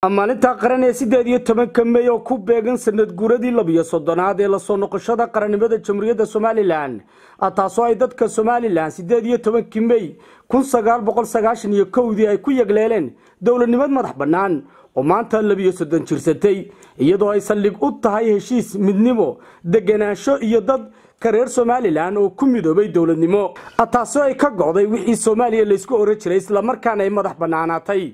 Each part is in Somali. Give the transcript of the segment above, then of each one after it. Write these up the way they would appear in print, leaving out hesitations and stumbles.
maalinta qaran ee 18 May oo ku beegan sanad guuradii 12aad ee la soo noqoshada qarannimada Jamhuuriyadda Soomaaliland taasoo ay dadka Soomaaliland 18 May 1991 ay ku yagleeleen dawladnimad madax bannaan oo maanta 12 jirsatay iyadoo ay saldhig u tahay heshiis midnimo deganaansho iyo dad kareer Soomaaliland oo ku midoobay dawladnimo taasoo ay ka go'day wixii Soomaaliya la isku oran jiray isla markaana ay madax bannaanaatay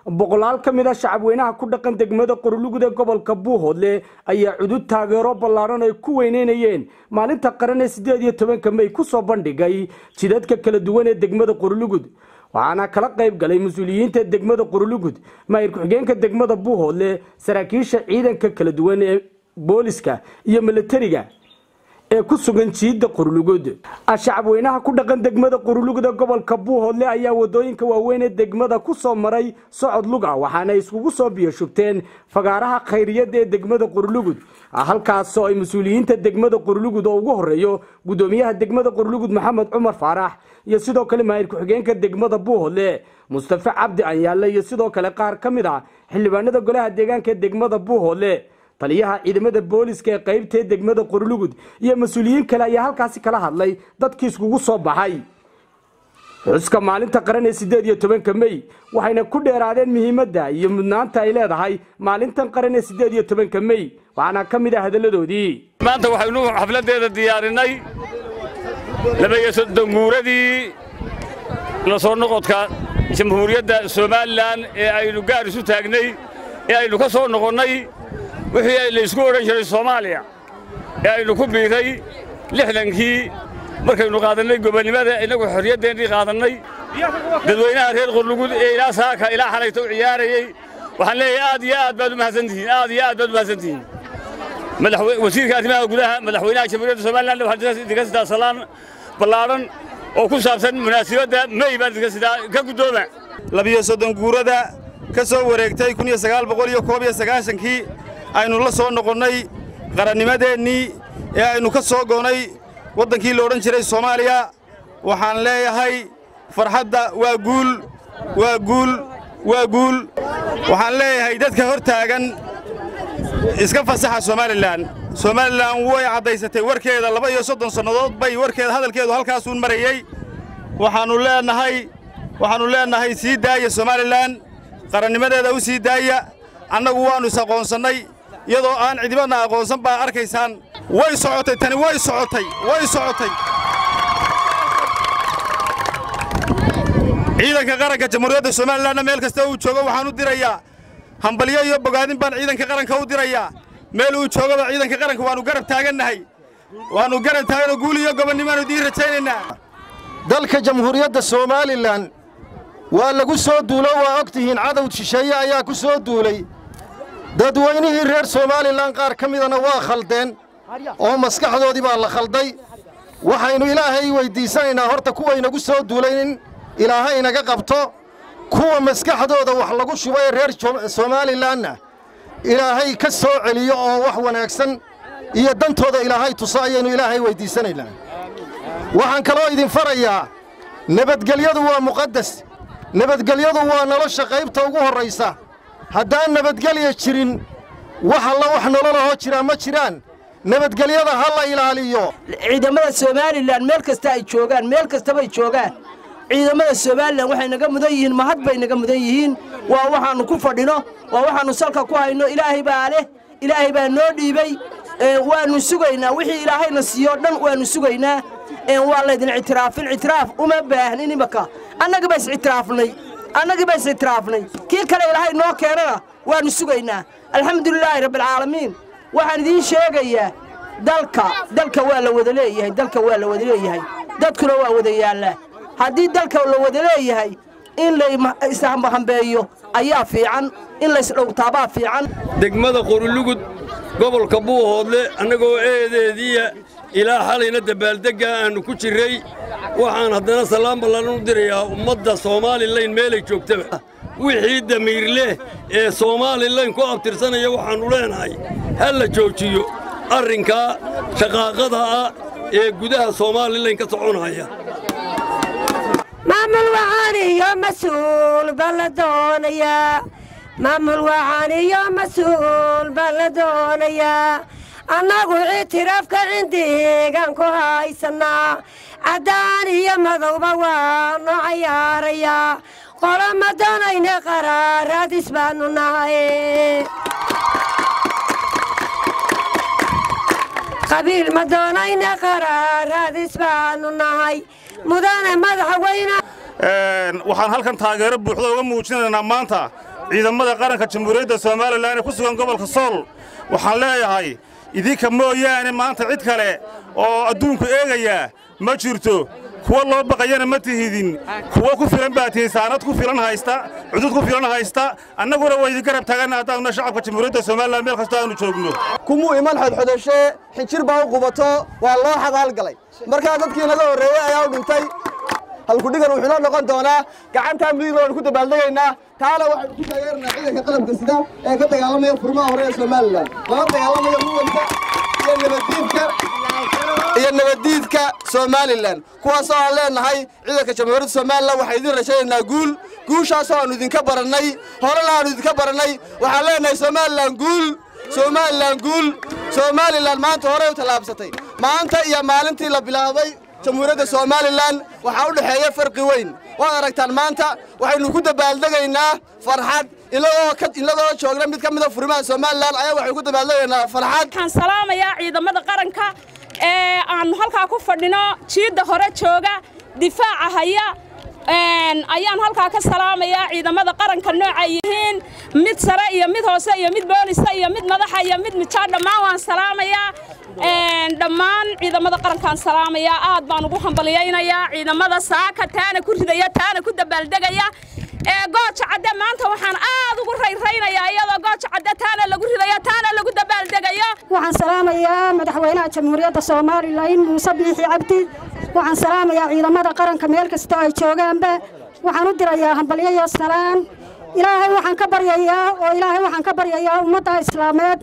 boqolaal ka mid ah shacabweynaha ku dhaqan degmada Qoruluguda gobolka Buuhoodle ayaa cudud taageero ballaaran ay ku weyneynayeen maalinta qaran ee 18 May ku soo bandhigay jidadka kala duwan ee degmada Qorulugud waxaana kala qayb galay mas'uuliyiinta degmada Qorulugud maayir ku-xigeenka degmada Buuhoodle saraakiisha ciidanka kala duwan ee booliska iyo militariga ee ku sugan jiidda Qorulugud shacabweynaha ku dhaqan degmada Qoruluguda gobolka Buuhoodle ayaa wadooyinka waaweyn ee degmada ku soo maray socod luga waxaana iskugu soo biyashubteen fagaaraha khayriyada ee degmada Qorulugud halkaas oo ay mas'uuliyiinta degmada Qorulugud oo ugu horeeyo gudoomiyaha degmada Qorulugud Maxamed Cumar Faarax iyo sidoo kale maayir ku-xigeenka degmada Buuhoodle Mustafa Cabdi Anyaale iyo sidoo kale qaar kamid ah xildhibaanada golaha deegaanka degmada Buuhoodle taliyaha ciidamada booliska ee qaybta degmada Qorulugud iyo mas'uuliyiin kale ayaa halkaas kala hadlay dadkii iskugu soo baxay xuska maalinta qaran ee 18 May waxayna ku dheeraadeen muhiimadda iyo mudnaanta ay leedahay maalintan qaran ee 18 May waxaana kamid ah hadaladoodii maanta waxaynu xafladeeda diyaarinay labayso guuradii la soo noqodka Jamhuuriyadda Soomaaliland ee aynu gaar isu taagnay ee aynu ka soo noqonay wixii ay la isku oran jiray Soomaaliya ee aynu ku biiray 60kii markaynu qaadanay gobonimada inagu xorriyadeennii qaadanay dadweynaha reer Qorulugud ee ilaa saaka ilaa xalayta u ciyaarayay waxaan leeyahay aad iyo aad baad u mahadsantihiin wasiirka arrimaha gudaha madaxweynaha Jamhuuriyadda Soomaaliland waxaa idinka sidaa salaan ballaaran oo ku saabsan munaasabadda May baan idinka sidaa ka gudooma 12 guurada ka soo wareegtay 1991kii aynu la soo noqonnay qarannimadeennii ee aynu ka soo goonay waddankii la odhan jiray Soomaaliya waxaan leeyahay farxadda waa guul waxaan leeyahay dadka hor taagan iska fasaxa Soomaaliland way cadaysatay warkeeda 32 sanadood bay warkeeda hadalkeedu halkaas uu marayay waxaanu leenahay sii daaya Soomaaliland qarannimadeeda u sii daaya annagu waanu isaqoonsannay iyadoo aan cidibana aqoonsan baa arkaysaan way socotay ciidanka qaranka Jamhuuriyadda Soomaaliland meel kasta uu joogo waxaan u dirayaa hambalyo iyo bogaadin baan ciidanka qaranka u dirayaa meel uu joogo ciidanka qaranka waanu garab taagannahay guul iyo gobonnimo diin rajaynaynaa dalka Jamhuuriyadda Soomaaliland waa lagu soo duulay waa ogtihiin cadow shisheeye ayaa ku soo duulay dadweynihii reer Soomaaliland qaar kamidana waa khaldeen oo maskaxdoodii baa la khalday waxaynu ilaahay weydiisanaynaa horta kuwa inagu soo duulay in ilaahay inaga qabto kuwa maskaxdooda wax lagu shubay reer Soomaalilandna ilaahay ka soo celiyo oo wax wanaagsan iyo dantooda ilaahay tusayaynu ilaahay weydiisanaynaa waxaan kaloo idin farayaa nabadgelyadu waa muqaddas nabadgelyadu waa nolosha qaybta ugu horeysa haddaan nabadgelyo jirin wax nolol oo jira ma jiraan nabadgelyada ha la ilaaliyo ciidamada Soomaaliland meel kasta ay joogaan ciidamada Soomaaliland waxay naga mudan yihiin mahad bay naga mudan yihiin waa waxaanu ku fadhino waa waxaanu salka ku hayno ilaahay baa noo dhiibay waanu sugaynaa wixii ilaahayna siiyo dhan waanu sugaynaa waa la idin ictiraaf uma baahnin imaka annaga baa is-ictiraafnay kii kale ilaahay noo keenana waanu sugaynaa alxamdulilaahi rabbil caalamiin waxaan idiin sheegayaa dalka waa la wada leeyahay dadkuna waa wada yaallaa haddii dalka la wada leeyahay in la ishambeeyo ayaa fiican in la isdhowtaabaa fiican degmada Qorulugud gobolka Buuhoodle annagoo eedeediya ilaa xalayna dabaaldega aanu ku jiray waxaan haddana salaam ballaaran u dirayaa ummadda Soomaaliland meel ay joogtaba wixii damiir leh ee Soomaaliland ku abtirsanaya waxaanu leenahay hal la joojiyo arrinka shaqaaqada ee gudaha Soomaaliland ka soconaya maamul waxaan iyo mas'uul baladoonaya maamul waxaan iyo mas-uul baan la doonayaa annagu ictiraafka cindigan ku haysanaa caddaan iyo madowba waanu cayaarayaa qolo ma doonayna qaraaraadis baanu nahay qabiil ma doonayna qaraaraadis baanu nahay mudane madaxweyne waxaan halkan taageero buuxda uga muujinaynaa maanta ciidamada qaranka jamhuuriyadda Soomaaliland ee ku sugan gobolka Sool waxaan leeyahay idinka mooyaane maanta cid kale oo adduunku eegaya ma jirto kuwa loo baqayana ma tihidin kuwa ku filan baatiin saanad ku filan haysta cudud ku filan haysta annaguna way idin garab taagana hadaan shacabka jamhuuriyadda Soomaaliland meel kasta aanu joogno kumu iman xadxadashe xinjir baa u qubato waa loo xadaal galay marka dadkii naga horeeyay ayaa u dhintay halku dhigan wuxuu noqon doonaa gacanta midiga oo ku dabaaldagaynaa taala waxaan ku taageernaa ciidanka qalabka sida ee ka dagaalamaya furmaha hore ee Soomaaliland laba dagaalamaya muwaadinka iyo nabadiidka Soomaaliland kuwaas oo aan leenahay ciidanka jamhuuriyadda Soomaaliland waxay idin rajaynaynaa guushaas oo aan idinka baranay horena aan idinka baranay waxaan leenahay Soomaaliland maanta hore u talaabsatay maanta iyo maalintii la bilaabay jamhuuriyadda Soomaaliland waxa u dhaxeeya farqi weyn waad aragtaan maanta waxaynu ku dabaaldagaynaa farxad ilaa joogna mid ka mid ah furimaha Soomaaliland ayaa waxay ku dabaaldagaynaa farxad waxaan salaamayaa ciidamada qaranka ee aan halka ku fadhino jiida hore jooga difaaca haya ayaan halka ka salaamayaa ciidamada qaranka nooca yihiin mid sare iyo mid hoose iyo mid booliska iyo mid madaxa iyo mid mijaar dhammaan waan salaamayaa dhammaan ciidamada qarankaan salaamayaa aad baan ugu hambaliyaynayaa ciidamada saaka taana ku ridaya taana ku dabaaldegaya gooja cadde maanta waxaan aad ugu rayraynayaa iyadoo gooja cadde taana lagu ridaya taana lagu dabaaldegayo waxaan salaamayaa madaxweynaha jamhuuriyadda Soomaaliland Muuse Biixi Cabdi waxaan salaamayaa ciidamada qaranka meel kasta ay joogaanba waxaan u dirayaa hambalyo iyo salaan ilaahay waxaan ka baryayaa ummadda islaameed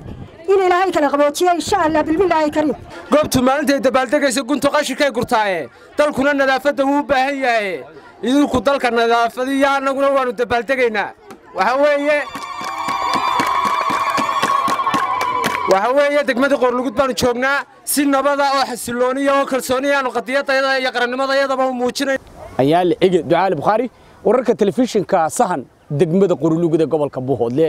in ilaahay kala qaboojiyo insha Allah bilbillaahi kariim goobtu maalinta dabaaldegaysa gunto qashirkay gurtaaye dalkuna nadaafada uu baahan yahay idinku dalka nadaafadiya anaguna waanu dabaaldegaynaa waxa weeye degmada Qorlugud baanu joognaa si nabada oo xasilooniyo oo kalsooni aanu qadiyadayada iyo qarannimadayadaba u muujinay ayaa la igi Ducaale Bukhari wararka telefishinka sahan degmada Qorlugud ee gobolka Buhoodle